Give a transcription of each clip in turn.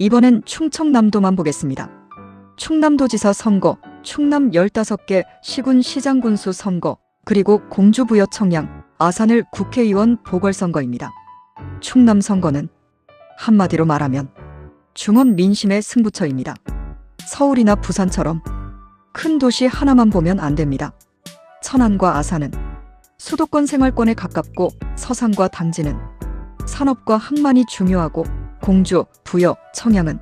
이번엔 충청남도만 보겠습니다. 충남도지사 선거, 충남 15개 시군 시장군수 선거, 그리고 공주부여 청양, 아산을 국회의원 보궐선거입니다. 충남 선거는 한마디로 말하면 중원 민심의 승부처입니다. 서울이나 부산처럼 큰 도시 하나만 보면 안 됩니다. 천안과 아산은 수도권 생활권에 가깝고 서산과 당진은 산업과 항만이 중요하고 공주, 부여, 청양은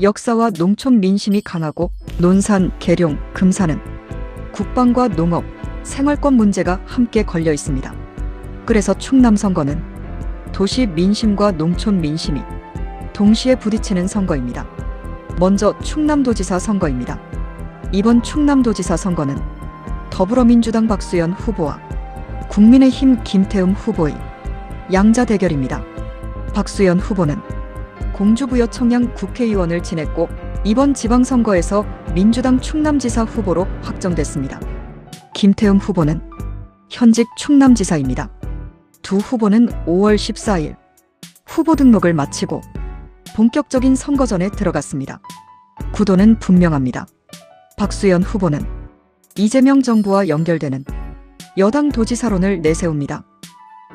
역사와 농촌 민심이 강하고 논산, 계룡, 금산은 국방과 농업, 생활권 문제가 함께 걸려 있습니다. 그래서 충남 선거는 도시 민심과 농촌 민심이 동시에 부딪히는 선거입니다. 먼저 충남도지사 선거입니다. 이번 충남도지사 선거는 더불어민주당 박수현 후보와 국민의힘 김태흠 후보의 양자 대결입니다. 박수현 후보는 공주부여 청양 국회의원을 지냈고 이번 지방선거에서 민주당 충남지사 후보로 확정됐습니다. 김태흠 후보는 현직 충남지사입니다. 두 후보는 5월 14일 후보 등록을 마치고 본격적인 선거전에 들어갔습니다. 구도는 분명합니다. 박수현 후보는 이재명 정부와 연결되는 여당 도지사론을 내세웁니다.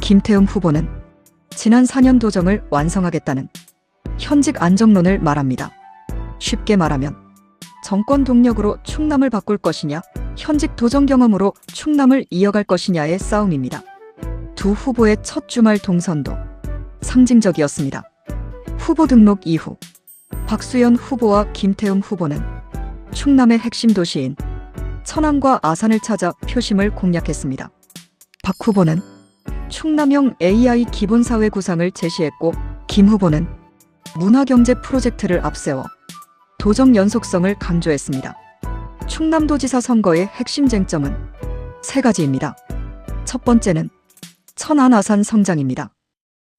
김태흠 후보는 지난 4년 도정을 완성하겠다는 현직 안정론을 말합니다. 쉽게 말하면 정권 동력으로 충남을 바꿀 것이냐, 현직 도정 경험으로 충남을 이어갈 것이냐의 싸움입니다. 두 후보의 첫 주말 동선도 상징적이었습니다. 후보 등록 이후 박수현 후보와 김태흠 후보는 충남의 핵심 도시인 천안과 아산을 찾아 표심을 공략했습니다. 박 후보는 충남형 AI 기본사회 구상을 제시했고 김 후보는 문화경제 프로젝트를 앞세워 도정 연속성을 강조했습니다. 충남도지사 선거의 핵심 쟁점은 세 가지입니다. 첫 번째는 천안 아산 성장입니다.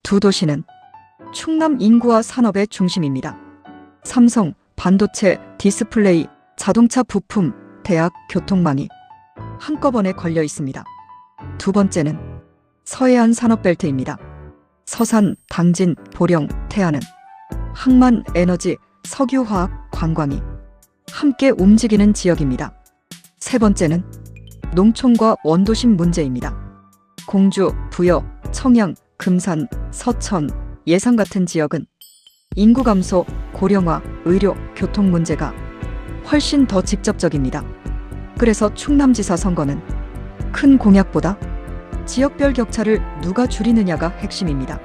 두 도시는 충남 인구와 산업의 중심입니다. 삼성, 반도체, 디스플레이, 자동차 부품, 대학, 교통망이 한꺼번에 걸려 있습니다. 두 번째는 서해안 산업벨트입니다. 서산, 당진, 보령, 태안은 항만, 에너지, 석유화학, 관광이 함께 움직이는 지역입니다. 세 번째는 농촌과 원도심 문제입니다. 공주, 부여, 청양, 금산, 서천, 예산 같은 지역은 인구 감소, 고령화, 의료, 교통 문제가 훨씬 더 직접적입니다. 그래서 충남지사 선거는 큰 공약보다 지역별 격차를 누가 줄이느냐가 핵심입니다.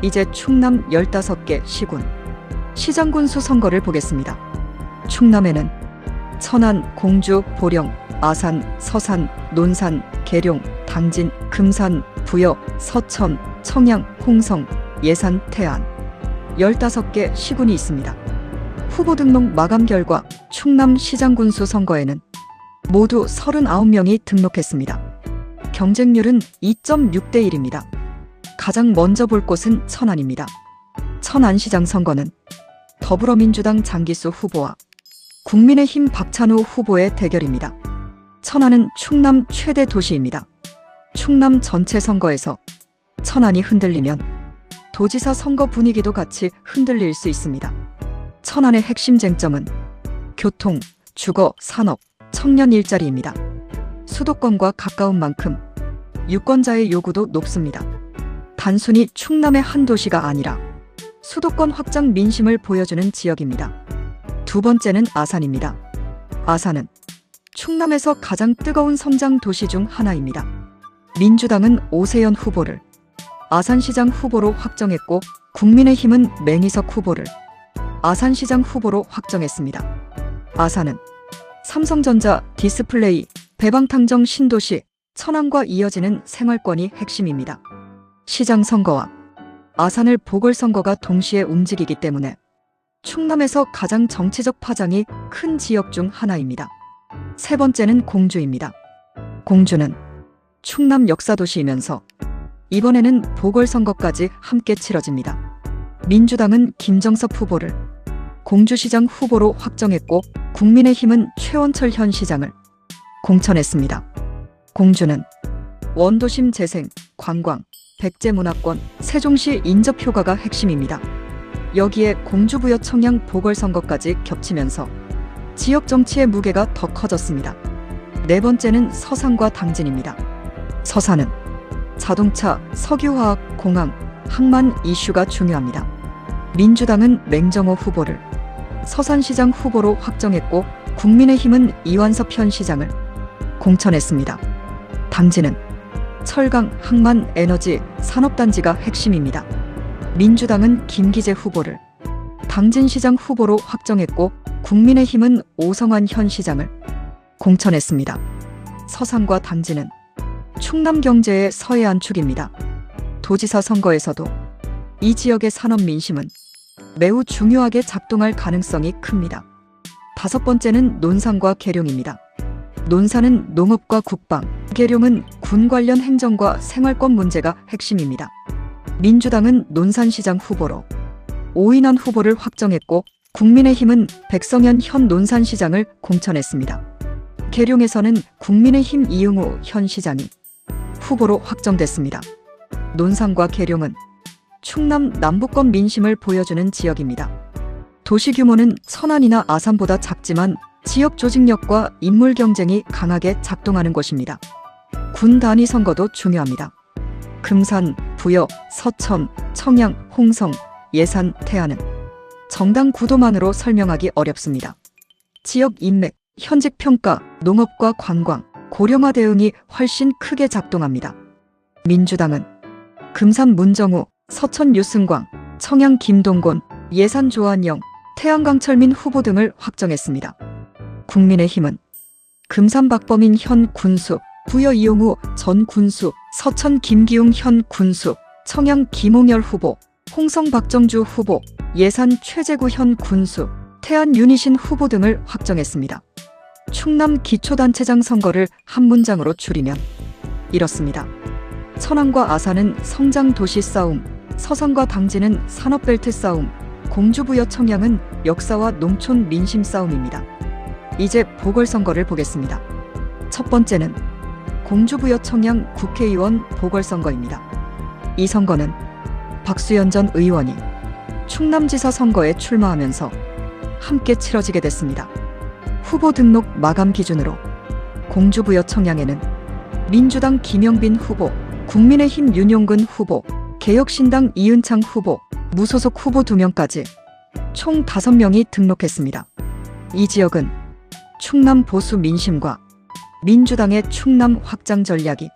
이제 충남 15개 시군, 시장군수 선거를 보겠습니다. 충남에는 천안, 공주, 보령, 아산, 서산, 논산, 계룡, 당진, 금산, 부여, 서천, 청양, 홍성, 예산, 태안 15개 시군이 있습니다. 후보 등록 마감 결과 충남 시장군수 선거에는 모두 39명이 등록했습니다. 경쟁률은 2.6대 1입니다. 가장 먼저 볼 곳은 천안입니다. 천안시장 선거는 더불어민주당 장기수 후보와 국민의힘 박찬호 후보의 대결입니다. 천안은 충남 최대 도시입니다. 충남 전체 선거에서 천안이 흔들리면 도지사 선거 분위기도 같이 흔들릴 수 있습니다. 천안의 핵심 쟁점은 교통, 주거, 산업, 청년 일자리입니다. 수도권과 가까운 만큼 유권자의 요구도 높습니다. 단순히 충남의 한 도시가 아니라 수도권 확장 민심을 보여주는 지역입니다. 두 번째는 아산입니다. 아산은 충남에서 가장 뜨거운 성장 도시 중 하나입니다. 민주당은 오세연 후보를 아산시장 후보로 확정했고 국민의힘은 맹희석 후보를 아산시장 후보로 확정했습니다. 아산은 삼성전자, 디스플레이, 배방탕정 신도시, 천안과 이어지는 생활권이 핵심입니다. 시장 선거와 아산을 보궐선거가 동시에 움직이기 때문에 충남에서 가장 정치적 파장이 큰 지역 중 하나입니다. 세 번째는 공주입니다. 공주는 충남 역사도시이면서 이번에는 보궐선거까지 함께 치러집니다. 민주당은 김정섭 후보를 공주시장 후보로 확정했고 국민의힘은 최원철 현 시장을 공천했습니다. 공주는 원도심 재생, 관광, 백제문화권, 세종시 인접 효과가 핵심입니다. 여기에 공주부여 청양 보궐선거까지 겹치면서 지역 정치의 무게가 더 커졌습니다. 네 번째는 서산과 당진입니다. 서산은 자동차, 석유화학, 공항, 항만 이슈가 중요합니다. 민주당은 맹정호 후보를 서산시장 후보로 확정했고 국민의힘은 이완섭 현 시장을 공천했습니다. 당진은 철강, 항만, 에너지, 산업단지가 핵심입니다. 민주당은 김기재 후보를 당진시장 후보로 확정했고 국민의힘은 오성환 현 시장을 공천했습니다. 서산과 당진은 충남 경제의 서해안 축입니다. 도지사 선거에서도 이 지역의 산업 민심은 매우 중요하게 작동할 가능성이 큽니다. 다섯 번째는 논산과 계룡입니다. 논산은 농업과 국방, 계룡은 군 관련 행정과 생활권 문제가 핵심입니다. 민주당은 논산시장 후보로 오인환 후보를 확정했고 국민의힘은 백성현 현 논산시장을 공천했습니다. 계룡에서는 국민의힘 이응우 현 시장이 후보로 확정됐습니다. 논산과 계룡은 충남 남부권 민심을 보여주는 지역입니다. 도시 규모는 천안이나 아산보다 작지만 지역 조직력과 인물 경쟁이 강하게 작동하는 곳입니다. 군 단위 선거도 중요합니다. 금산, 부여, 서천, 청양, 홍성, 예산, 태안은 정당 구도만으로 설명하기 어렵습니다. 지역 인맥, 현직 평가, 농업과 관광, 고령화 대응이 훨씬 크게 작동합니다. 민주당은 금산 문정우, 서천 유승광, 청양 김동곤, 예산 조한영, 태안 강철민 후보 등을 확정했습니다. 국민의힘은 금산 박범인 현 군수, 부여 이용우 전 군수, 서천 김기웅 현 군수, 청양 김홍열 후보, 홍성 박정주 후보, 예산 최재구 현 군수, 태안 윤희신 후보 등을 확정했습니다. 충남 기초단체장 선거를 한 문장으로 줄이면 이렇습니다. 천안과 아산은 성장도시 싸움, 서산과 당진은 산업벨트 싸움, 공주부여 청양은 역사와 농촌 민심 싸움입니다. 이제 보궐선거를 보겠습니다. 첫 번째는 공주부여 청양 국회의원 보궐선거입니다. 이 선거는 박수현 전 의원이 충남지사 선거에 출마하면서 함께 치러지게 됐습니다. 후보 등록 마감 기준으로 공주부여 청양에는 민주당 김영빈 후보, 국민의힘 윤용근 후보, 개혁신당 이은창 후보, 무소속 후보 2명까지 총 5명이 등록했습니다. 이 지역은 충남 보수 민심과 민주당의 충남 확장 전략이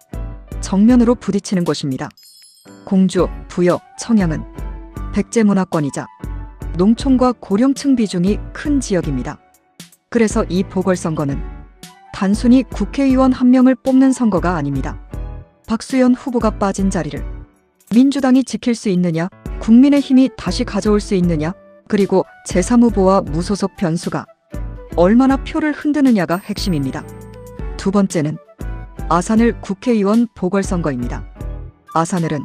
정면으로 부딪히는 곳입니다. 공주, 부여, 청양은 백제 문화권이자 농촌과 고령층 비중이 큰 지역입니다. 그래서 이 보궐선거는 단순히 국회의원 한 명을 뽑는 선거가 아닙니다. 박수현 후보가 빠진 자리를 민주당이 지킬 수 있느냐, 국민의힘이 다시 가져올 수 있느냐, 그리고 제3후보와 무소속 변수가 얼마나 표를 흔드느냐가 핵심입니다. 두 번째는 아산을 국회의원 보궐선거입니다. 아산을은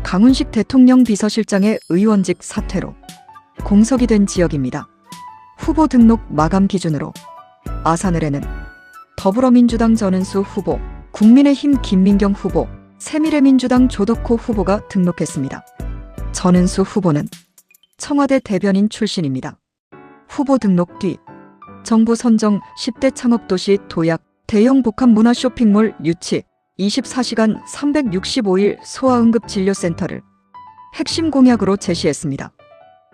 강훈식 대통령 비서실장의 의원직 사퇴로 공석이 된 지역입니다. 후보 등록 마감 기준으로 아산을에는 더불어민주당 전은수 후보, 국민의힘 김민경 후보, 새미래민주당 조덕호 후보가 등록했습니다. 전은수 후보는 청와대 대변인 출신입니다. 후보 등록 뒤 정부 선정 10대 창업도시 도약, 대형 복합 문화 쇼핑몰 유치, 24시간 365일 소아응급진료센터를 핵심 공약으로 제시했습니다.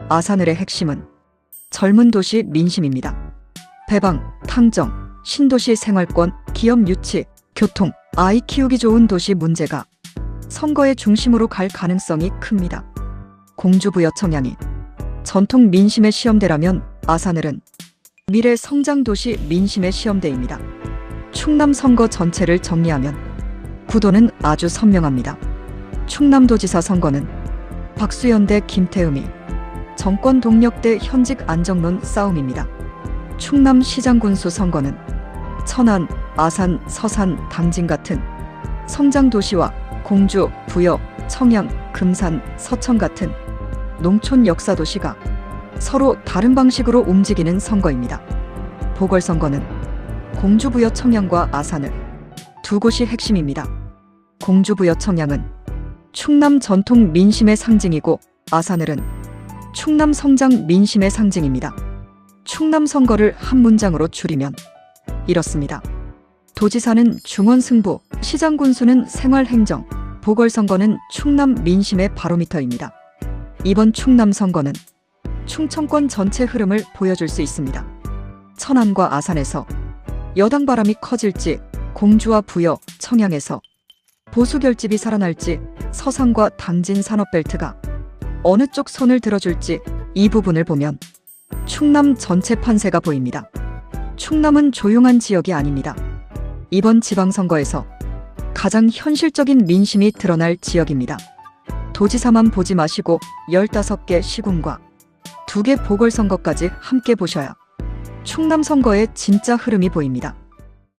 아산을의 핵심은 젊은 도시 민심입니다. 배방, 탕정, 신도시 생활권, 기업 유치, 교통, 아이 키우기 좋은 도시 문제가 선거의 중심으로 갈 가능성이 큽니다. 공주부여 청양이 전통 민심의 시험대라면 아산을은 미래 성장도시 민심의 시험대입니다. 충남 선거 전체를 정리하면 구도는 아주 선명합니다. 충남도지사 선거는 박수현 대 김태흠이 정권 동력 대 현직 안정론 싸움입니다. 충남시장군수 선거는 천안, 아산, 서산, 당진 같은 성장도시와 공주, 부여, 청양, 금산, 서천 같은 농촌 역사도시가 서로 다른 방식으로 움직이는 선거입니다. 보궐선거는 공주부여 청양과 아산을 두 곳이 핵심입니다. 공주부여 청양은 충남 전통 민심의 상징이고 아산을은 충남 성장 민심의 상징입니다. 충남 선거를 한 문장으로 줄이면 이렇습니다. 도지사는 중원승부, 시장 군수는 생활행정, 보궐선거는 충남 민심의 바로미터입니다. 이번 충남 선거는 충청권 전체 흐름을 보여줄 수 있습니다. 천안과 아산에서 여당 바람이 커질지, 공주와 부여, 청양에서 보수 결집이 살아날지, 서산과 당진 산업벨트가 어느 쪽 손을 들어줄지, 이 부분을 보면 충남 전체 판세가 보입니다. 충남은 조용한 지역이 아닙니다. 이번 지방선거에서 가장 현실적인 민심이 드러날 지역입니다. 도지사만 보지 마시고 15개 시군과 2개 보궐선거까지 함께 보셔야 충남 선거의 진짜 흐름이 보입니다.